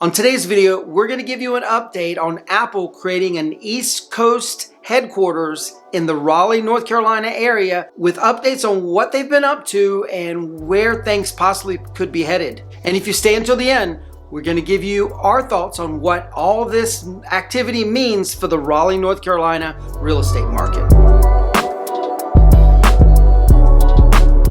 On today's video, we're going to give you an update on Apple creating an East Coast headquarters in the Raleigh, North Carolina area with updates on what they've been up to and where things possibly could be headed. And if you stay until the end, we're going to give you our thoughts on what all this activity means for the Raleigh, North Carolina real estate market.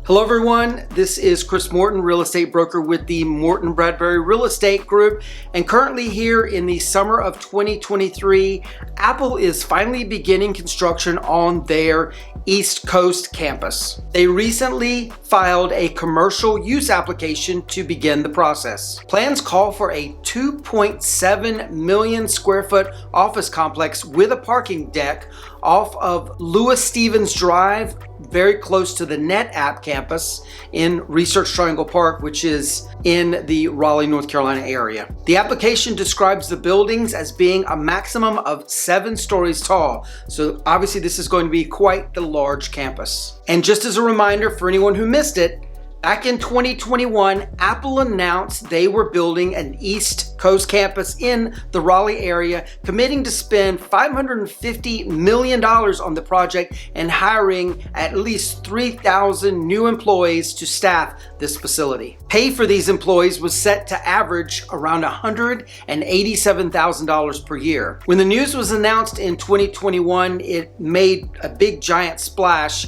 Hello everyone, this is Chris Morton, real estate broker with the Morton Bradbury Real Estate Group, and currently here in the summer of 2023, Apple is finally beginning construction on their East Coast campus. They recently filed a commercial use application to begin the process. Plans call for a 2.7 million square foot office complex with a parking deck off of Lewis Stevens Drive, very close to the NetApp campus in Research Triangle Park, which is in the Raleigh, North Carolina area. The application describes the buildings as being a maximum of 7 stories tall. So obviously this is going to be quite the large campus. And just as a reminder for anyone who missed it, back in 2021, Apple announced they were building an East Coast campus in the Raleigh area, committing to spend $550 million on the project and hiring at least 3,000 new employees to staff this facility. Pay for these employees was set to average around $187,000 per year. When the news was announced in 2021, it made a big giant splash,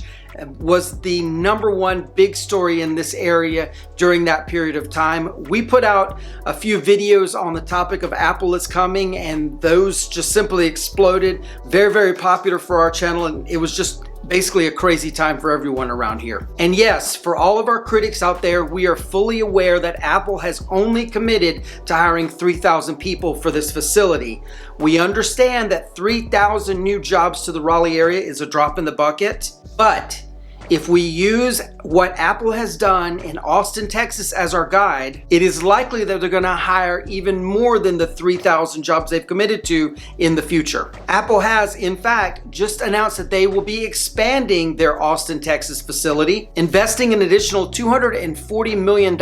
was the #1 big story in this area during that period of time. We put out a few videos on the topic of Apple is coming, and those just simply exploded. Very, very popular for our channel, and it was just basically a crazy time for everyone around here. And yes, for all of our critics out there, we are fully aware that Apple has only committed to hiring 3,000 people for this facility. We understand that 3,000 new jobs to the Raleigh area is a drop in the bucket, but if we use what Apple has done in Austin, Texas as our guide, it is likely that they're going to hire even more than the 3,000 jobs they've committed to in the future. Apple has, in fact, just announced that they will be expanding their Austin, Texas facility, investing an additional $240 million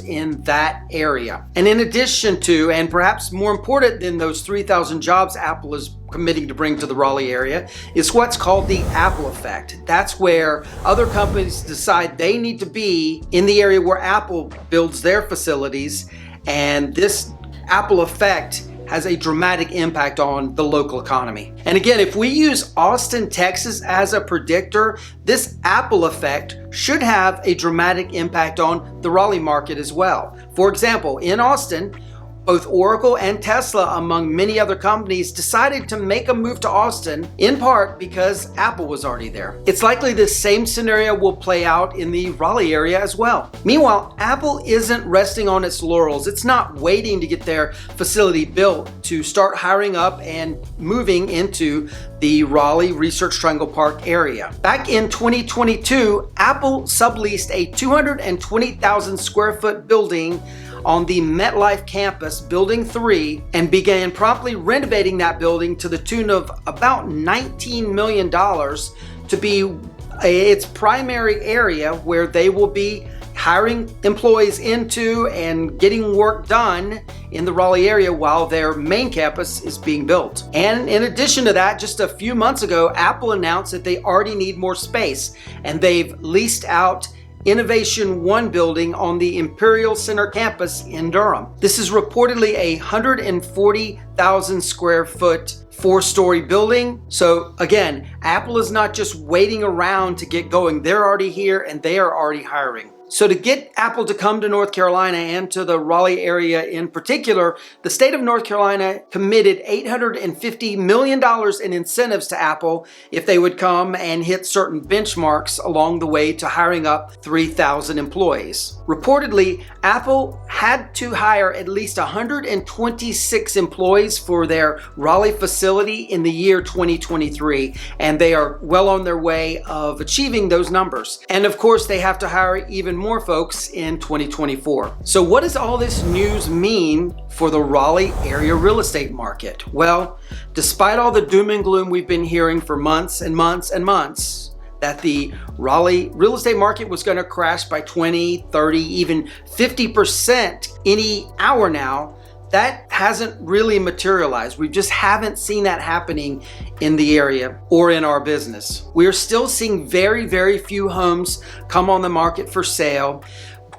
in that area. And in addition to, and perhaps more important than those 3,000 jobs Apple is committing to bring to the Raleigh area, is what's called the Apple effect. That's where other companies decide they need to be in the area where Apple builds their facilities, and this Apple effect has a dramatic impact on the local economy. And again, if we use Austin, Texas as a predictor, this Apple effect should have a dramatic impact on the Raleigh market as well. For example, in Austin, both Oracle and Tesla, among many other companies, decided to make a move to Austin, in part because Apple was already there. It's likely the same scenario will play out in the Raleigh area as well. Meanwhile, Apple isn't resting on its laurels. It's not waiting to get their facility built to start hiring up and moving into the Raleigh Research Triangle Park area. Back in 2022, Apple subleased a 220,000 square foot building on the MetLife campus, Building 3, and began promptly renovating that building to the tune of about $19 million to be its primary area where they will be hiring employees into and getting work done in the Raleigh area while their main campus is being built. And in addition to that, just a few months ago, Apple announced that they already need more space, and they've leased out Innovation One building on the Imperial Center campus in Durham. This is reportedly a 140,000 square foot 4-story building. So again, Apple is not just waiting around to get going. They're already here and they are already hiring. So to get Apple to come to North Carolina and to the Raleigh area in particular, the state of North Carolina committed $850 million in incentives to Apple if they would come and hit certain benchmarks along the way to hiring up 3,000 employees. Reportedly, Apple had to hire at least 126 employees for their Raleigh facility in the year 2023, and they are well on their way of achieving those numbers. And of course, they have to hire even more folks in 2024. So what does all this news mean for the Raleigh area real estate market? Well, despite all the doom and gloom we've been hearing for months and months and months, that the Raleigh real estate market was going to crash by 20, 30, even 50% any hour now, that hasn't really materialized. We just haven't seen that happening in the area or in our business. We are still seeing very, very few homes come on the market for sale.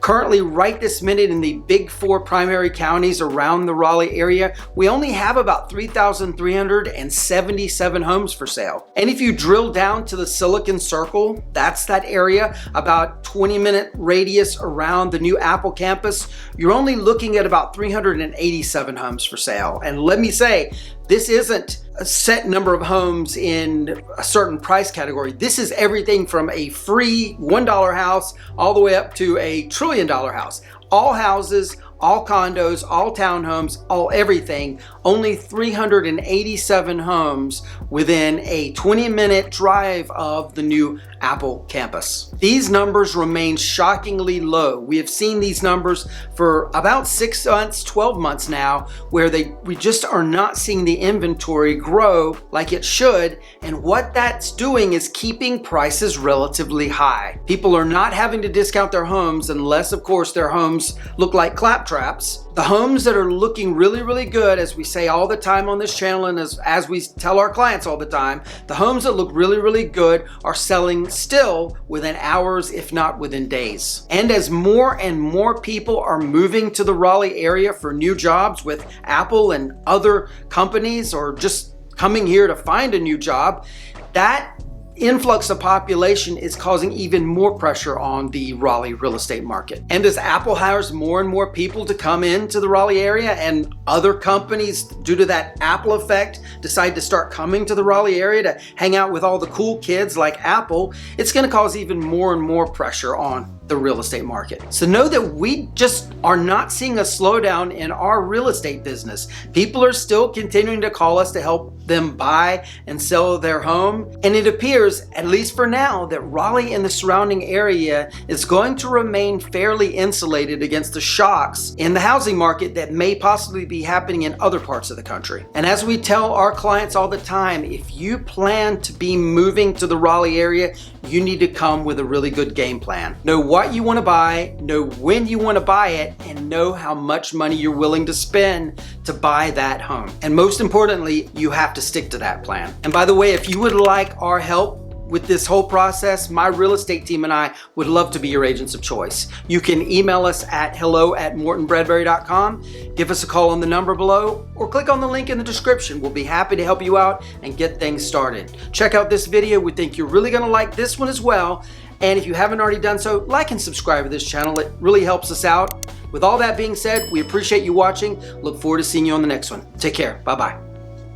Currently, right this minute in the big 4 primary counties around the Raleigh area, we only have about 3,377 homes for sale. And if you drill down to the Silicon Circle, that's that area, about 20-minute radius around the new Apple campus, you're only looking at about 387 homes for sale. And let me say, this isn't a set number of homes in a certain price category. This is everything from a free $1 house all the way up to a $1 trillion house. All houses, all condos, all townhomes, all everything. Only 387 homes within a 20-minute drive of the new Apple campus. These numbers remain shockingly low. We have seen these numbers for about 6 months, 12 months now, where we just are not seeing the inventory grow like it should. And what that's doing is keeping prices relatively high. People are not having to discount their homes unless, of course, their homes look like claptraps. The homes that are looking really, really good, as we say all the time on this channel and as we tell our clients all the time, the homes that look really, really good are selling still within hours, if not within days. And as more and more people are moving to the Raleigh area for new jobs with Apple and other companies, or just coming here to find a new job, that influx of population is causing even more pressure on the Raleigh real estate market. And as Apple hires more and more people to come into the Raleigh area, and other companies, due to that Apple effect, decide to start coming to the Raleigh area to hang out with all the cool kids like Apple, it's going to cause even more and more pressure on the real estate market. So know that we just are not seeing a slowdown in our real estate business. People are still continuing to call us to help them buy and sell their home. And it appears, at least for now, that Raleigh and the surrounding area is going to remain fairly insulated against the shocks in the housing market that may possibly be happening in other parts of the country. And as we tell our clients all the time, if you plan to be moving to the Raleigh area, you need to come with a really good game plan. Know what you want to buy, know when you want to buy it, and know how much money you're willing to spend to buy that home. And most importantly, you have to stick to that plan. And by the way, if you would like our help with this whole process, my real estate team and I would love to be your agents of choice. You can email us at hello@mortonbradbury.com, give us a call on the number below, or click on the link in the description. We'll be happy to help you out and get things started. Check out this video. We think you're really gonna like this one as well. And if you haven't already done so, like and subscribe to this channel. It really helps us out. With all that being said, we appreciate you watching. Look forward to seeing you on the next one. Take care. Bye-bye.